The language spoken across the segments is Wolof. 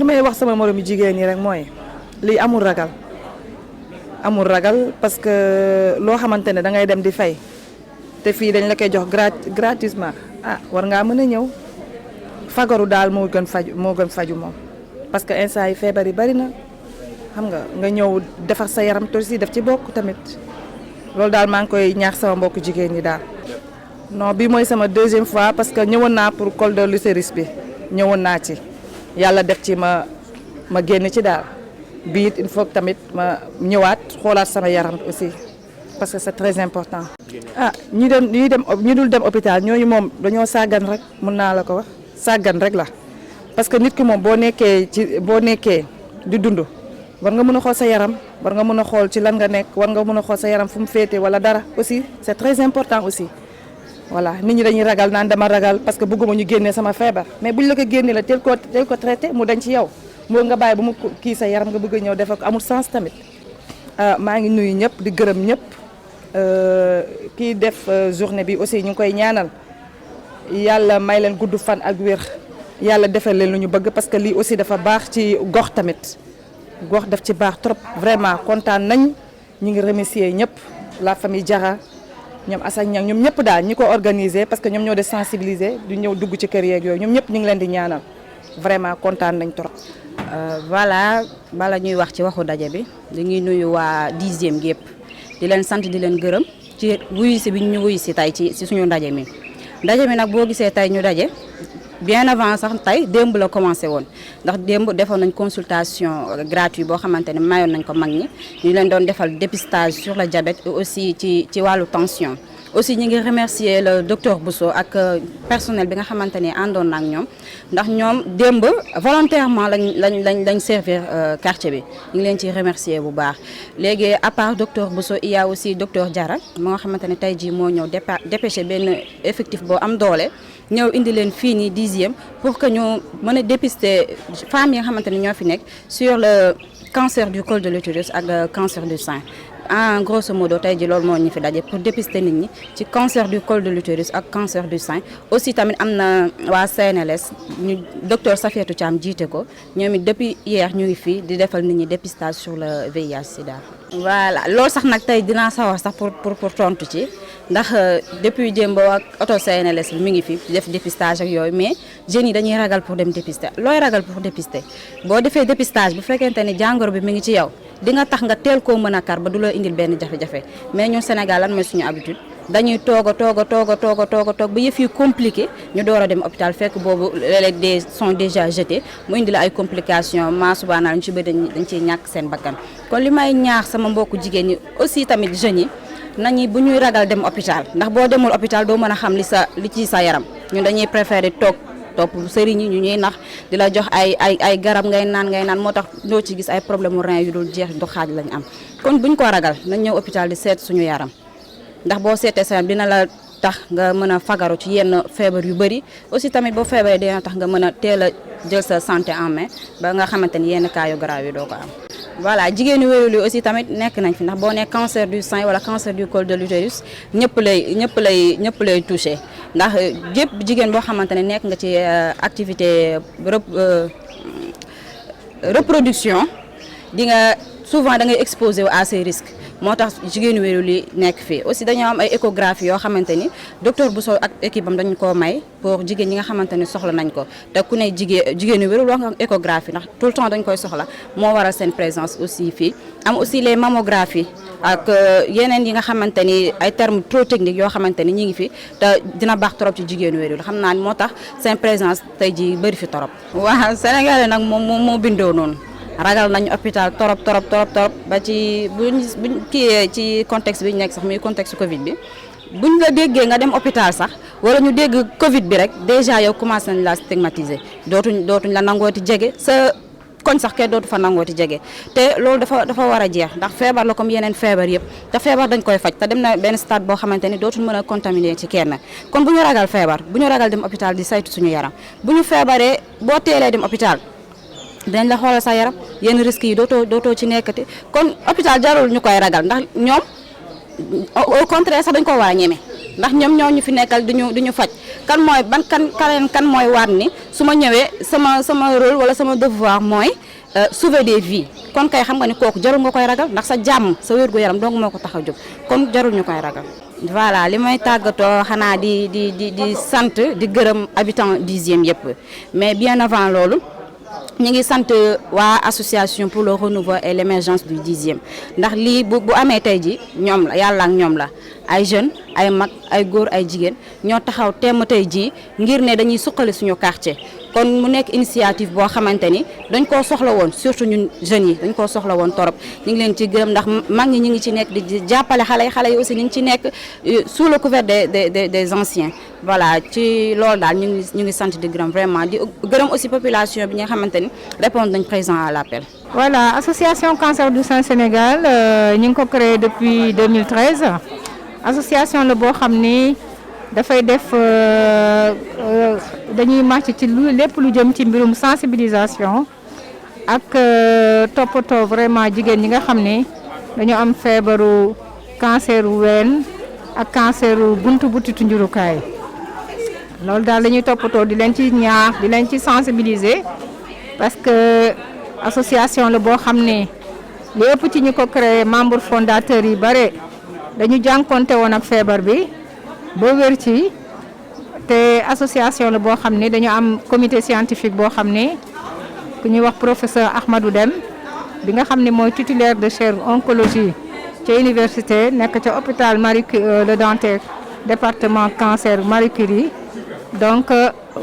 li may wax sama moromu jigéen ñi rek mooy lii amul ragal parce que loo xamante ne da ngay dem di fay te fii dañ la koy jox gratuitement war ngaa mën a ñëw fagaru daal moo gën faju moom parce que instant yi feebar yi bari na xam nga ñëw defar sa yaram te aussi def ci bokk tamit loolu daal maa ngi koy ñaax sama mbokku jigéen ñi daal. non bi mooy sama deuxième fois parce que ñëwoon naa pour col de l'utérus bi ñëwoon naa ci yàlla def ci ma génn ci daal bi it il faut tamit ma ñëwaat xoolaat sama yaram aussi parce que c'est très important. ñi dul dem hôpital ñooñu moom dañoo sàggan rek mën naa la ko wax sàggan rek la parce que nit ki moom boo nekkee di dund war nga mën a xool sa yaram war nga mën a xool ci lan nga nekk war nga mën a xool sa yaram fu mu féete wala dara aussi c'est très important aussi. voilà nit ñi dañuy ragal naan dama ragal parce que bëgguma ñu génnee sama feebar mais buñ la ko génnee la teel ko traité mu dañ ci yow moo nga bàyyi ba mu kii sa yaram nga bëgg a ñëw defal ko amul sens tamit. maa ngi nuyu ñëpp di gërëm ñëpp kii def journée bi aussi ñu ngi koy ñaanal yàlla may leen gudd fan ak wér yàlla defal leen lu ñu bëgg parce que lii aussi dafa baax ci gox tamit gox daf ci baax trop vraiment kontaan nañ ñu ngi remercier ñëpp la famille Diarra ñoom Assane Niang ñoom ñëpp daal ñi ko organiser parce que ñoom ñoo de sensibiliser du ñëw dugg ci kër yeeg yooyu ñoom ñëpp ñu ngi leen di ñaanal vraiment kontaan nañ trop. voilà bala ñuy wax ci waxu daje bi dañuy nuyu waa 10e gépp di leen sant di leen gërëm ci wuyu si bi ñu wuyu si tey ci suñu ndaje mi nag boo gisee tey ñu daje bien avant sax tey démb la commencé woon ndax démb defoon nañ consultation gratuite boo xamante ne mayoon nañ ko mag ñi ñu leen doon defal dépistage sur le diabète et aussi ci wàllu tension. aussi ñu ngi remercier le docteur Bousso ak personnel bi nga xamante ne àndoon na ak ñoom ndax ñoom démb volontairement lañ servir quartier bi ñu ngi leen ci remercier bu baax. léegi à part docteur Bousso il y a aussi docteur Diarra moo nga xamante ne tey jii moo ñëw dépêché benn effectif boo am doole ñëw indi leen fii nii 10e pour que ñu mën a dépister femmes yi nga xamante ne ñoo fi nekk sur le cancer du col de l'utérus ak cancer du sein. En grosso modo tey ji loolu moo ñu fi daje pour dépister nit ñi ci cancer du col de l'utérus ak cancer du sein aussi tamit am na waa CNLS ñu docteur Safiatou Thiam jiite ko ñoom it depuis hier ñu ngi fii di defal nit ñi dépistage sur le VIH sida. voilà loolu sax nag tey dinaa sawar sax pour tontu ci ndax depuis démb ak auto CNLS bi mi ngi fi def dépistage ak yooyu mais jeunes yi dañuy ragal pour dem dépister looy ragal pour dépister boo defee dépistage bu fekkente ni jàngoro bi mi ngi ci yow di nga tax nga teel koo mën a kar ba du la indil benn jafe-jafe mais ñun Sénégal lan mooy suñu habitude dañuy toog ba yëf yi compliqué ñu door a dem hôpital fekk boobu les sont déjà jetés mu indi la ay complications maa subaanaal ñu ci bëri dañ ciy ñàkk seen bakkan kon li may ñaax sama mbokku jigéen ñi aussi tamit jeunes yi nañu bu ñuy ragal dem hôpital ndax boo demul hôpital doo mën a xam li ci sa yaram ñun dañuy préférer topp sëriñ yi ñu ñuy nax di la jox ay garab ngay naan moo tax doo ci gis ay problème mu rein yu dul jeex du xaaj lañ am kon buñ ko ragal nañ ñëw hôpital di seet suñu yaram ndax boo seetee sa yaram dina la tax nga mën a fagaru ci yenn feebar yu bëri aussi tamit boo feebaree dina tax nga mën a teel a jël sa santé en main ba nga xamante ni yenn cas yu grave yi doo ko am. voilà jigéenu wéyul yi aussi tamit nekk nañ fi ndax boo nee cancer du sein wala cancer du col de l'utérus ñëpp lay touché ndax jépp jigéen boo xamante ne nekk nga ci activité reproduction di nga souvent da ngay exposé wu à ces risques moo tax jigéenu wéyul yi nekk fii aussi dañoo am ay échographie yoo xamante ni docteur Bousso ak équipe am dañu koo may pour jigéen ñi nga xamante ni soxla nañ ko te ku ne jigéenu wéyul wax nga échographie ndax tout le temps dañ koy soxla moo waral seen présence aussi fii am aussi les mammographies ak yeneen yi nga xamante ni ay termes trop techniques yoo xamante ni ñi ngi fi te dina baax trop ci jigéenu wéyul xam naa ni moo tax seen présence tey ji bëri fi torop waaw Sénégal nag moo bindoo noonu ragal nañu hôpital torop ba ci buñ kii ci contexte bi ñu nekk sax muy contexte Covid bi buñ la déggee nga dem hôpital sax wala ñu dégg Covid bi rek déjà yow commencé nañ la stigmatiser dootuñ la nangooti jege sa koñ sax kay dootu fa nangooti jege te loolu dafa war a jeex ndax feebar la comme yeneen feebar yëpp te feebar dañ koy faj te dem na benn stade boo xamante ni dootuñ mën a contaminer ci kenn kon bu ñu ragal feebar bu ñu ragal dem hôpital di saytu suñu yaram bu ñu feebaree boo teelee dem hôpital dañ la xoolal sa yaram yenn risques yi dootoo ci nekkati kon hôpital jarul ñu koy ragal ndax ñoom au contraire sax dañ ko war a ñeme ndax ñoom ñoo ñu fi nekkal duñu faj kan mooy kan mooy waat ni su ma ñëwee sama rôle wala sama devoir mooy sauver des vies kon kay xam nga ni kooku jarul nga koy ragal ndax sa jàmm sa wér-gu-yaram donc moo ko tax a jóg kon jarul ñu koy ragal. voilà li may tàggatoo xanaa di sant di gërëm habitant 10e yëpp mais bien avant loolu ñu ngi sant waa association pour le renouveau et l'émergence du 10e ndax lii bu amee tey ji ñoom la yàlla ak ñoom la ay jeunes ay mag ay góor ay jigéen ñoo taxaw temm tey ji ngir ne dañuy suqali suñu quartier kon mu nekk initiative boo xamante ni dañ koo soxla woon surtout ñun jeunes yi dañ koo soxla woon torop ñu ngi leen ci gërëm ndax mag ñi ñu ngi ci nekk di jàppale xale yi aussi ñu ngi ci nekk sous le couvert des anciens voilà ci loolu daal ñu ngi sant di gërëm vraiment di gërëm aussi population bi nga xamante ni répondre nañ présent à l'appel. Voilà, association Cancer du Sein Sénégal ñu ngi ko créé depuis 2013 association la boo xam ni dafay def dañuy màcc ci lépp lu jëm ci mbirum sensibilisation ak toppatoo vraiment jigéen ñi nga xam ne dañoo am feebaru canceru ween ak canceru buntu butitu njurukaay loolu daal dañuy toppatoo di leen ci ñaax di leen ci sensibiliser parce que association la boo xam ne li ëpp ci ñu ko créé membre fondateur yi bare dañu jànkonte woon ak feebar bi ba wér ci te association la boo xam ne dañu am comité scientifique boo xam ne ku ñuy wax professeur Ahmadou Deme bi nga xam ne mooy titulaire de chaire oncologie ca université nekk ca hôpital Marie Le Dantec département cancer Marie Curie donc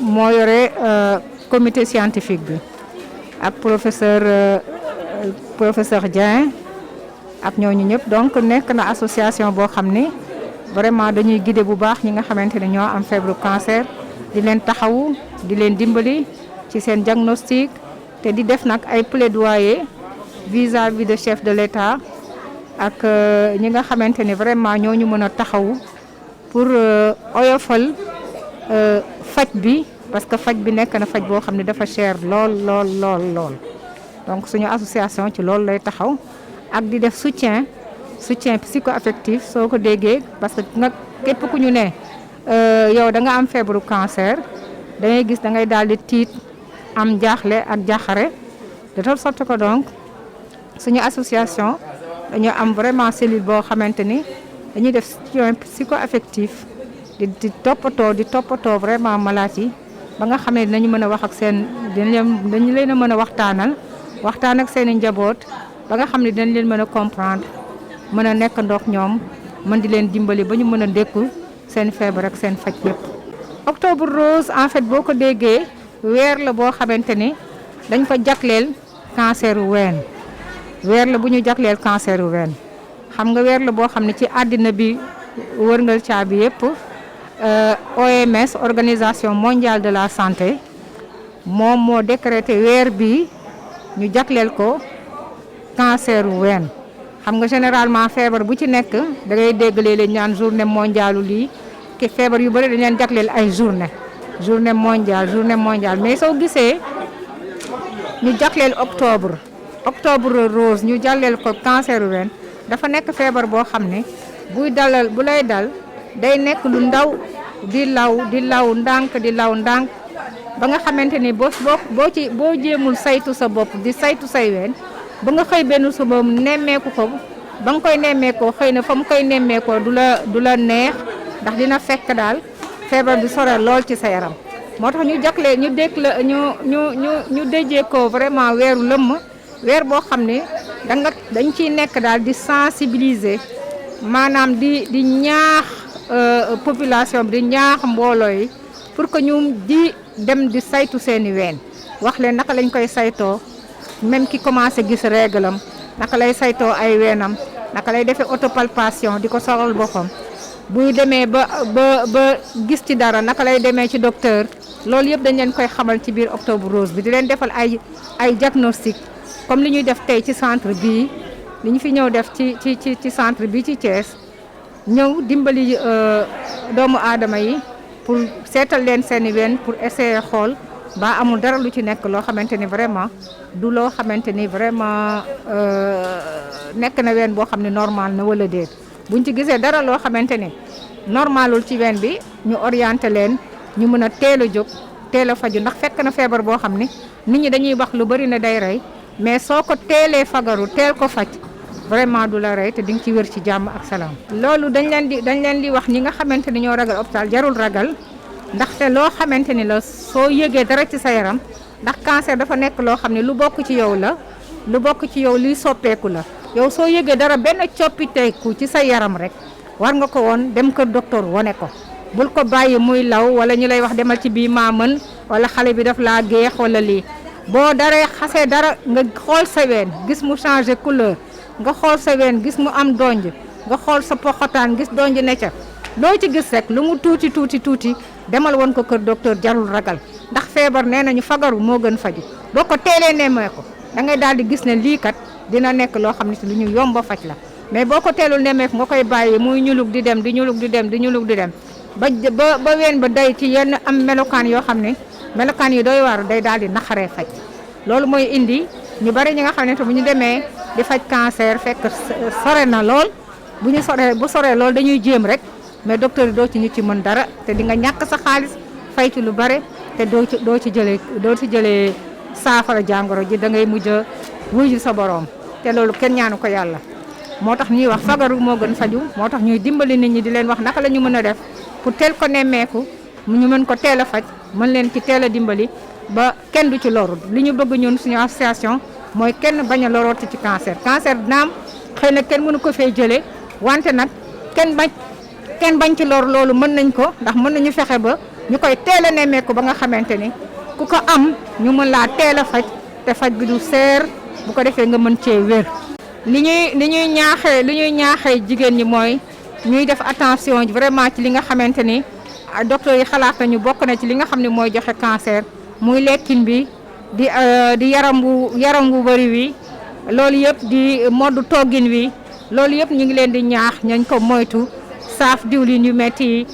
moo yore comité scientifique bi ak professeur Dieng ak ñooñu ñëpp donc nekk na association boo xam ne vraiment dañuy guider bu baax ñi nga xamante ne ñoo am feebaru cancer di leen taxawu di leen dimbali ci seen diagnostic te di def nag ay plaidoyer vis-à-vis de chef de l'État ak ñi nga xamante ne vraiment ñooñu mën a taxawu pour oyofal faj bi parce que faj bi nekk na faj boo xam ne dafa cher lool donc suñu association ci loolu lay taxaw ak di def soutien psycho-affectif soo ko déggee parce que nag képp ku ñu ne yow da nga am feebaru cancer da ngay gis da ngay daal di tiit am jaaxle ak jaaxare de telle sorte que donc suñu association dañoo am vraiment cellule boo xamante ni dañuy def soutien psycho-affectif di toppatoo vraiment malade yi ba nga xam ne dinañu mën a wax ak dañu leen a mën a waxtaan ak seen i njaboot ba nga xam ne dinañ leen mën a comprendre mën a nekk ndox ñoom mën di leen dimbali ba ñu mën a dékku seen feebar ak seen faj yëpp. octobre rose en fait boo ko déggee weer la boo xamante ni dañ ko jagleel canceru ween weer la bu ñu jagleel canceru ween xam nga weer la boo xam ne ci àddina bi wërngal caabi yëpp OMS organisation mondiale de la santé moom moo décrété weer bi ñu jagleel ko canceru ween xam nga généralement feebar bu ci nekk da ngay dégg léeg-léeg ñaan journée mondiale lii ki feebar yu bëri dañ leen jagleel ay journée mondiale mais soo gisee ñu jagleel octobre rose ñu jagleel ko canceru ween dafa nekk feebar boo xam ne bu lay dal day nekk lu ndaw di law ndànk ba nga xamante ni boo jéemul saytu sa bopp di saytu say ween ba nga xëy benn suba nemmeeku ko ba nga koy nemmeekoo xëy na fa mu koy nemmeekoo du la neex ndax dina fekk daal feebar bi sore lool ci sa yaram moo tax ñu jagle ñu déjee ko vraiment weeru lëmm weer boo xam ne dañ ciy nekk daal di sensibiliser maanaam di ñaax population bi di ñaax mbooloo yi pour que ñu di dem di saytu seeni ween wax leen naka lañ koy saytoo même ki commencé gis réglam naka lay saytoo ay weenam naka lay defee autopalpation di ko soxal boppam buy demee ba gis ci dara naka lay demee ci docteur loolu yëpp dañ leen koy xamal ci biir octobre rose bi di leen defal ay diagnostic comme li ñuy def tey ci centre bii li ñu fi ñëw def ci centre bi ci Thiès ñëw dimbali doomu aadama yi pour seetal leen seeni ween pour essayer xool ba amul dara lu ci nekk loo xamante ni vraiment du loo xamante ni vraiment nekk na ween boo xam ne normal na wala déet buñ ci gisee dara loo xamante ni normalul ci ween bi ñu orienté leen ñu mën a teel a jóg teel a faju ndax fekk na feebar boo xam ni nit ñi dañuy wax lu bari ne day rey mais soo ko teelee fagaru teel ko faj vraiment du la rey te di nga ci wér ci jàmm ak salaam. loolu dañ leen di wax ñi nga xamante ni ñoo ragal hôpital jarul ragal ndaxte loo xamante ni la soo yëgee dara ci sa yaram ndax cancer dafa nekk loo xam ne lu bokk ci yow la lu bokk ci yow liy soppeeku la yow soo yëgee dara benn coppiteeku ci sa yaram rek war nga ko woon dem kër docteur wane ko bul ko bàyyi muy law wala ñu lay wax demal ci bii maa mën wala xale bi daf laa géex wala lii boo daree xasee dara nga xool sa ween gis mu changé couleur nga xool sa ween gis mu am donj nga xool sa poxotaan gis donj ne ca loo ci gis rek lu mu tuuti demal woon ko kër docteur jarul ragal ndax feebar nee nañu fagaru moo gën faju boo ko teelee nemmee ko da ngay daal di gis ne lii kat dina nekk loo xam ne si lu ñu yomba faj la mais boo ko teelul nemmeeku nga koy bàyyi muy ñulug di dem ba ween ba day ci yenn am melokaan yoo xam ne melokaan yi doy waar day daal di naxaree faj loolu mooy indi ñu bari ñi nga xam ne te bu ñu demee di faj cancer fekk sore na lool bu soree lool dañuy jéem rek mais docteur yi doo ci mën dara te di nga ñàkk sa xaalis fay ci lu bare te doo ci jëlee saafara jàngoro ji da ngay mujj a wuyu sa borom te loolu kenn ñaanu ko yàlla moo tax ñuy wax fagaru moo gën faju moo tax ñuy dimbali nit ñi di leen wax naka la ñu mën a def pour teel ko nemmeeku ñu mën ko teel a faj mën leen ci teel a dimbali ba kenn du ci loru li ñu bëgg ñun suñu association mooy kenn bañ a lorooti ci cancer naam xëy na kenn mënu ko fee jëlee wante nag kenn bañ ci lor loolu mën nañ ko ndax mën nañu fexe ba ñu koy teel a nemmeeku ba nga xamante ni ku ko am ñu mën laa teel a faj te faj bi du seer bu ko defee nga mën cee wér. li ñuy ñaaxee jigéen ñi mooy ñuy def attention vraiment ci li nga xamante ni docteur yi xalaat nañu bokk na ci li nga xam ne mooy joxe cancer muy lekkin bi di yaram wu bëri wi loolu yëpp di mode toggin wi loolu yëpp ñu ngi leen di ñaax ñañ ko moytu saaf diwlin yu metti yi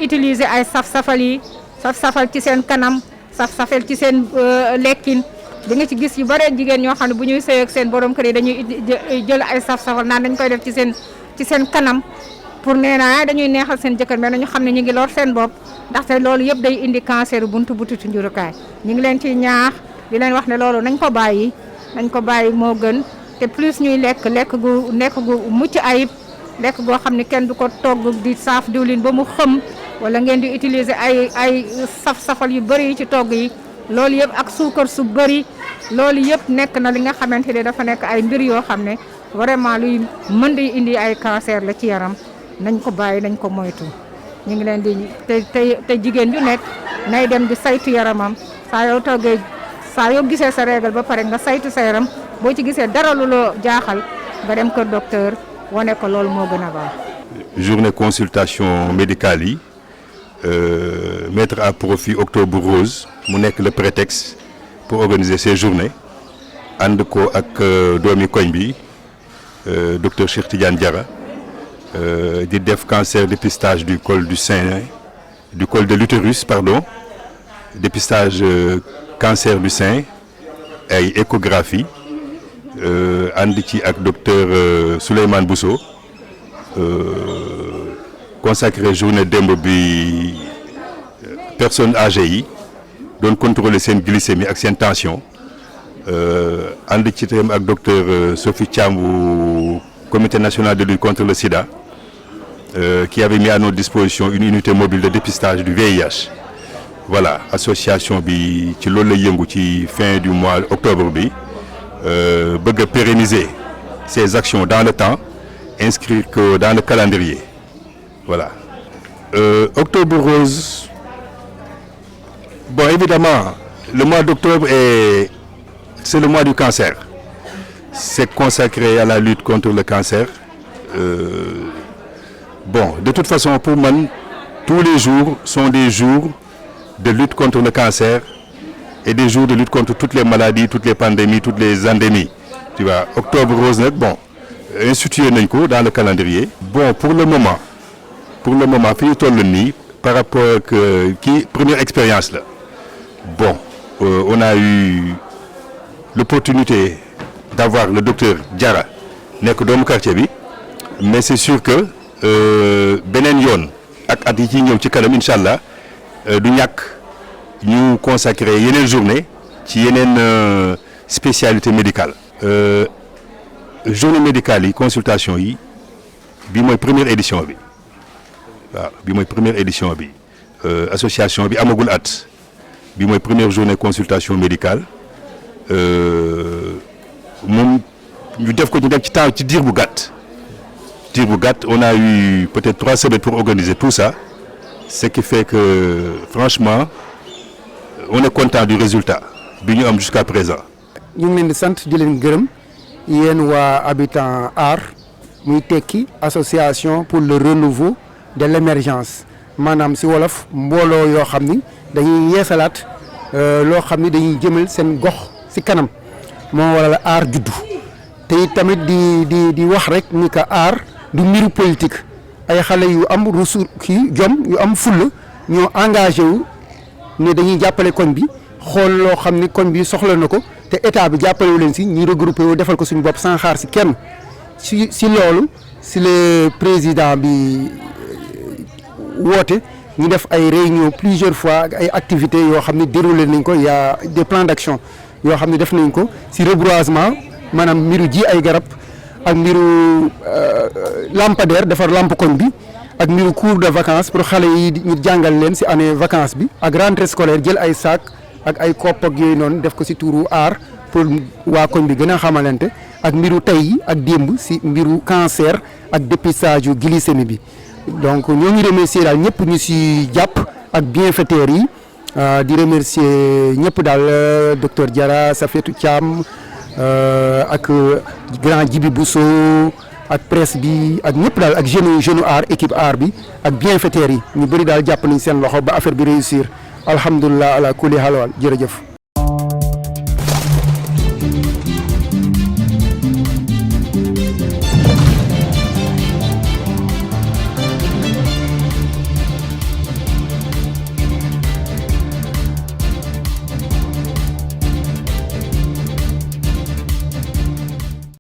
utiliser ay saf-safal ci seen kanam saf-safal ci seen lekkin di nga ci gis yu bare jigéen ñoo xam ne bu ñuy sëy ak seen borom kër yi dañuy jël ay saf-safal naan dañ koy def ci seen kanam pour nee naa dañuy neexal seen jëkkër mais nañu xam ne ñu ngi lor seen bopp ndaxte loolu yëpp day indi cancer buntu butitu njurukaay ñu ngi leen ciy ñaax di leen wax ne loolu nañ ko bàyyi moo gën te plus ñuy lekk gu mucc ayib lekk goo xam ne kenn du ko togg di saaf diwlin ba mu xëm wala ngeen di utiliser ay saf-safal yu bëri yi ci togg yi loolu yëpp ak suukar su bëri loolu yëpp nekk na li nga xamante ne dafa nekk ay mbir yoo xam ne vraiment luy mën di indi ay cancer la ci yaram nañ ko bàyyi nañ ko moytu ñu ngi leen di te jigéen ju nekk nay dem di saytu yaramam saa yoo gisee sa règle ba pare nga saytu sa yaram boo ci gisee dara lu loo jaaxal nga dem kër docteur wane ko loolu moo gën a baax. journée consultation médicale yi mettre à profit Octobre Rose mu nekk le prétexte pour organiser ces journées ànd ko ak doomi koñ bi docteur Cheikh Tidiane Diarra di def cancer dépistage du col de l'utérus dépistage cancer du sein ay échographie ànd ci ak docteur Souleymane Bousso consacré journée démb bi personnes âgées yi doon contrôler seen glycémie ak seen tension ànd ci tam ak docteur Sophie Thiam bu comité national de lutte contre le sida qui avait mis à notre disposition une unité mobile de dépistage du VIH voilà association bi ci loolu lay yëngu ci fin du mois octobre bi bëgg a pérenniser ces actions dans le temps inscrire que dans le calendrier voilà. Octobre Rose bon évidemment le mois d'octobre c'est le mois du cancer c'est consacré à la lutte contre le cancer bon de toute façon pour man tous les jours sont des jours de lutte contre le cancer et des jours de lutte contre toutes les maladies, toutes les pandémies, toutes les endémies. Tu vois, Octobre Rose nag bon institué nañ ko dans le calendrier. Bon pour le moment fi ñu toll nii par rapport ak première expérience la bon on a eu l'opportunité d'avoir le docteur Diarra nekk doomu quartier bi mais c'est sûr que beneen yoon ak at yi ciy ñëw ci kanam incha allah du ñàkk ñu consacrer yeneen journée ci yeneen spécialité médicale. Journée médicale yi consultation yi bi mooy première édition bi waaw bi mooy première édition bi association bi amagul at bi mooy première journée consultation médicale moom ñu def ko ñu dem ci temps ci diir bu gàtt. On a eu peut-être 3 semaines pour organiser tout ça, ce qui fait que franchement on est content du résultat bi ñu am jusqu'à présent. ñu ngi leen di sant di leen gërëm yéen waa Habitant Art muy tekki association pour le renouveau de l'émergence maanaam si wolof mbooloo yoo xam ni dañuy yeesalaat loo xam ni dañuy jëmal seen gox si kanam moo waral aar juddu te it tamit di wax rek ni que aar du mbiru politique ay xale yu am ressource kii jom yu am fulla ñoo engagé wu ne dañuy jàppale koñ bi xool loo xam ni koñ bi soxla na ko te état bi jàppale wu leen si ñi regroupé wu defal ko suñu bopp sans xaar si kenn si loolu si le président bi woote ñu def ay réunion plusieurs fois ak ay activités yoo xam ne déroulé nañ ko y a des plans d'action yoo xam ne def nañ ko si reboisement maanaam mbiru ji ay garab ak mbiru lampadaire defar lampe koñ bi ak mbiru cours de vacances pour xale yi ñu jàngal leen si année vacances bi ak rentrée scolaire jël ay sac ak ay kopp ak yooyu noonu def ko si tuuru aar pour waa koñ bi gën a xamalante ak mbiru tey yi ak démb si mbiru cancer ak dépistage yu glycémie bi donc ñoo ngi remercier daal ñëpp ñu si jàpp ak bienfaiteurs yi di remercier ñëpp daal docteur Diarra Safietou Thiam ak grand Djibi Bousso ak presse bi ak ñëpp daal ak jeune art équipe art bi ak bienfaiteurs yi ñu bëri daal jàpp nañ seen loxo ba affaire bi réussir alhamdulilah ala kulli halwal jërëjëf.